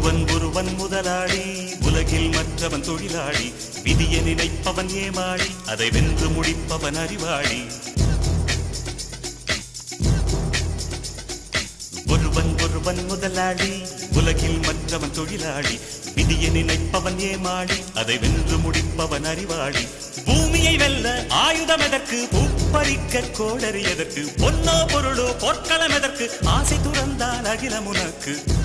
ஒருவன் முதலாளி, உலகில் மற்றவன் தொழிலாளி. விதியை நினைப்பவன் ஏமாளி, அதை வென்று முடிப்பவன் அறிவாளி. ஒருவன் முதலாளி, உலகில் மற்றவன் தொழிலாளி. விதியை நினைப்பவன் ஏமாளி, அதை வென்று முடிப்பவன் அறிவாளி. பூமியை வெல்ல ஆயுதம் எதற்கு, பூப்பறிக்க கோடரி எதற்கு, பொன்னோ பொருளோ பொற்களம் எதற்கு, ஆசை துறந்தால் அகிலம் உனக்கு.